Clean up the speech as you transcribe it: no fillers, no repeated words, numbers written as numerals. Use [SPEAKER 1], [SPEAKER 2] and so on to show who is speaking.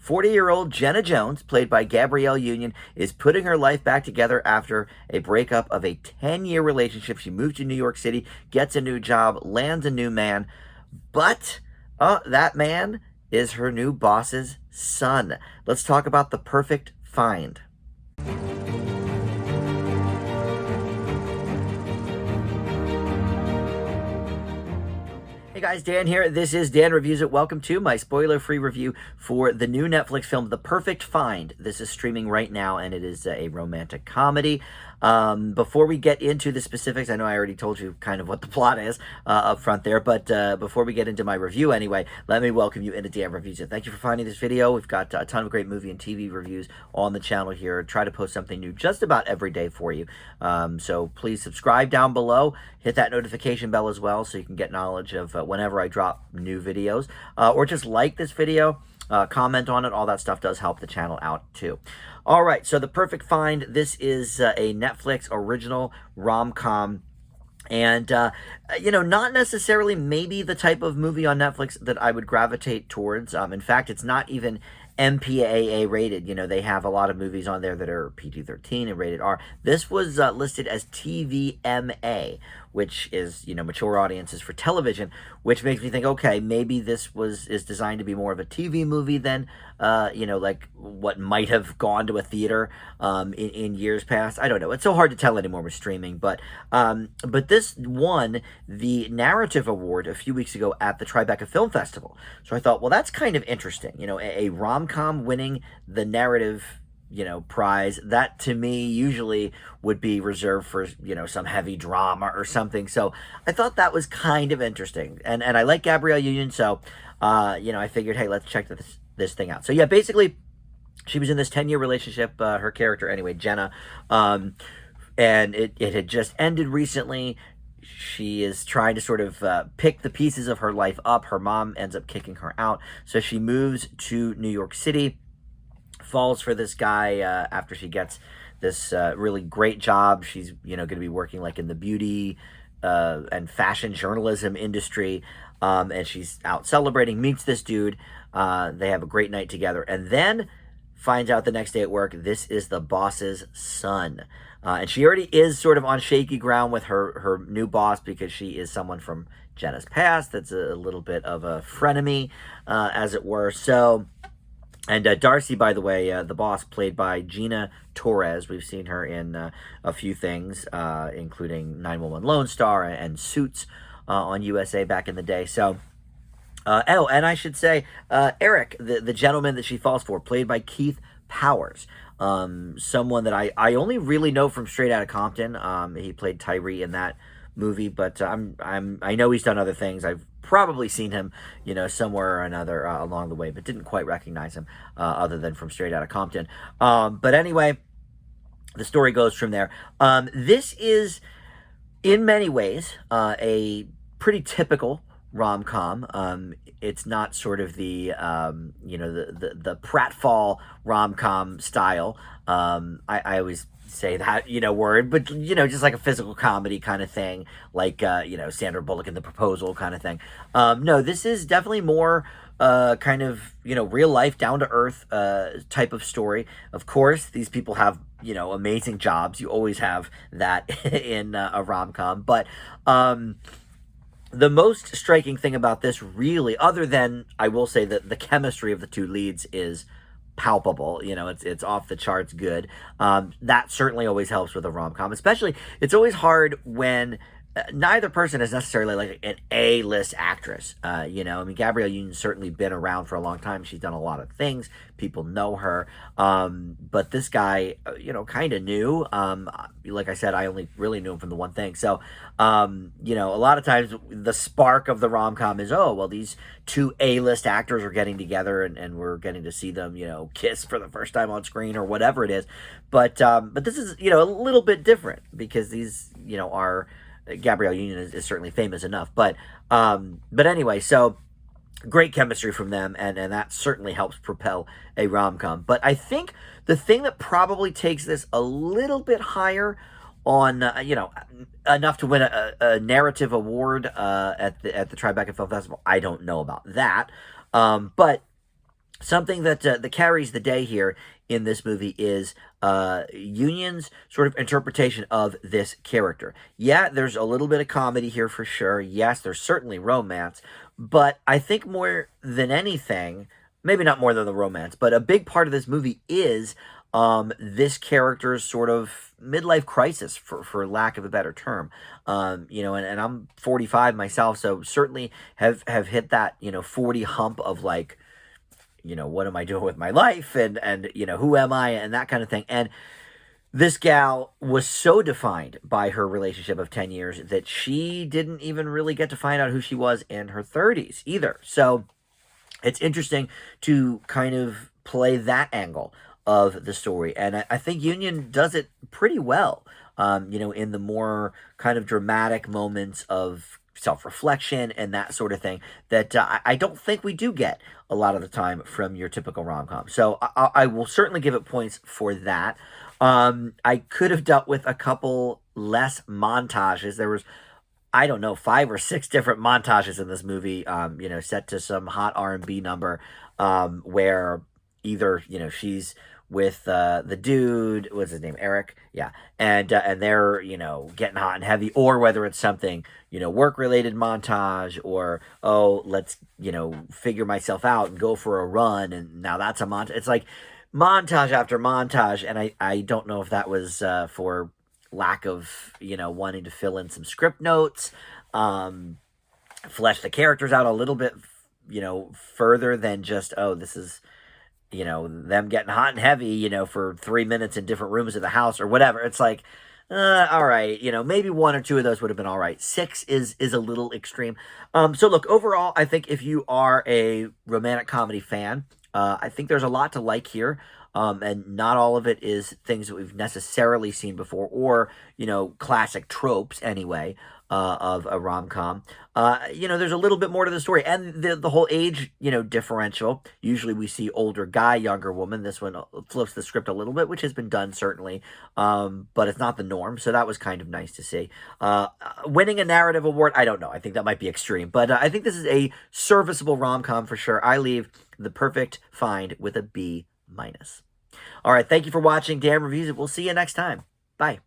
[SPEAKER 1] 40-year-old Jenna Jones, played by Gabrielle Union, is putting her life back together after a breakup of a 10-year relationship. She moves to New York City, gets a new job, lands a new man, but that man is her new boss's son. Let's talk about the perfect find. Hey guys, Dan here. This is Dan Reviews It. Welcome to my spoiler-free review for the new Netflix film, The Perfect Find. This is streaming right now, and it is a romantic comedy. Before we get into the specifics, I know I already told you kind of what the plot is up front there, but before we get into my review anyway, let me welcome you into Dan Reviews It. Thank you for finding this video. We've got a ton of great movie and TV reviews on the channel here. Try to post something new just about every day for you. So please subscribe down below. Hit that notification bell as well so you can get knowledge of whenever I drop new videos. Or just like this video. Comment on it. All that stuff does help the channel out too. All right, so The Perfect Find. This is a Netflix original rom-com. And, not necessarily maybe the type of movie on Netflix that I would gravitate towards. In fact, it's not even MPAA rated. They have a lot of movies on there that are PG-13 and rated R. This was listed as TVMA, which is, mature audiences for television, which makes me think, okay, maybe this is designed to be more of a TV movie than, like what might have gone to a theater in years past. I don't know. It's so hard to tell anymore with streaming, but this won the Narrative Award a few weeks ago at the Tribeca Film Festival. So I thought, well, that's kind of interesting. A rom-com winning the narrative prize, that to me usually would be reserved for, some heavy drama or something. So I thought that was kind of interesting. And I like Gabrielle Union, so, I figured, hey, let's check this thing out. So yeah, basically, she was in this 10-year relationship, her character anyway, Jenna, and it had just ended recently. She is trying to sort of pick the pieces of her life up. Her mom ends up kicking her out, so she moves to New York City, falls for this guy after she gets this really great job. She's, going to be working like in the beauty and fashion journalism industry, and she's out celebrating, meets this dude. They have a great night together, and then finds out the next day at work, this is the boss's son. And she already is sort of on shaky ground with her new boss because she is someone from Jenna's past that's a little bit of a frenemy, as it were. So... And Darcy, by the way, the boss, played by Gina Torres. We've seen her in a few things, including 911 Lone Star and Suits on USA back in the day. So, and I should say, Eric, the gentleman that she falls for, played by Keith Powers. Someone that I only really know from Straight Outta Compton. He played Tyree in that movie, but I know he's done other things. I've probably seen him, somewhere or another along the way, but didn't quite recognize him other than from Straight Outta Compton. But anyway, the story goes from there. This is, in many ways, a pretty typical rom-com. It's not sort of the the pratfall rom-com style. I always say that word, but just like a physical comedy kind of thing, like Sandra Bullock in The Proposal kind of thing. No, this is definitely more kind of real life, down to earth type of story. Of course, these people have amazing jobs. You always have that in a rom-com, but the most striking thing about this, really, other than, I will say, that the chemistry of the two leads is palpable. It's off the charts good. That certainly always helps with a rom-com. Especially, it's always hard when neither person is necessarily like an A-list actress. Gabrielle Union's certainly been around for a long time. She's done a lot of things. People know her. But this guy, kind of new. Like I said, I only really knew him from the one thing. So, a lot of times the spark of the rom-com is, oh, well, these two A-list actors are getting together and we're getting to see them, kiss for the first time on screen or whatever it is. But this is, a little bit different because these, are... Gabrielle Union is certainly famous enough, but anyway, so great chemistry from them, and that certainly helps propel a rom-com. But I think the thing that probably takes this a little bit higher on, enough to win a narrative award at the Tribeca Film Festival, I don't know about that, but something that carries the day here in this movie is Union's sort of interpretation of this character. Yeah, there's a little bit of comedy here for sure. Yes, there's certainly romance, but I think more than anything, maybe not more than the romance, but a big part of this movie is this character's sort of midlife crisis, for lack of a better term. And I'm 45 myself, so certainly have hit that 40 hump of like, what am I doing with my life, and who am I, and that kind of thing. And this gal was so defined by her relationship of 10 years that she didn't even really get to find out who she was in her 30s either. So it's interesting to kind of play that angle of the story. And I think Union does it pretty well, in the more kind of dramatic moments of self reflection and that sort of thing that I don't think we do get a lot of the time from your typical rom com. So I will certainly give it points for that. I could have dealt with a couple less montages. There was, I don't know, 5 or 6 different montages in this movie, set to some hot R&B number, where either, she's with the dude, what's his name, Eric? Yeah. And they're, getting hot and heavy, or whether it's something, work-related montage, or, oh, let's, figure myself out and go for a run, and now that's a montage. It's like montage after montage, and I don't know if that was for lack of wanting to fill in some script notes, flesh the characters out a little bit further than just, oh, this is them getting hot and heavy for 3 minutes in different rooms of the house or whatever. It's like, all right, maybe 1 or 2 of those would have been all right. 6 is a little extreme. So look, overall, I think if you are a romantic comedy fan, I think there's a lot to like here. And not all of it is things that we've necessarily seen before, or classic tropes anyway, of a rom-com. There's a little bit more to the story, and the whole age differential. Usually we see older guy, younger woman. This one flips the script a little bit, which has been done certainly, but it's not the norm. So that was kind of nice to see. Winning a narrative award, I don't know. I think that might be extreme, but I think this is a serviceable rom-com for sure. I leave The Perfect Find with a B-. All right, thank you for watching Dan Reviews It. We'll see you next time. Bye.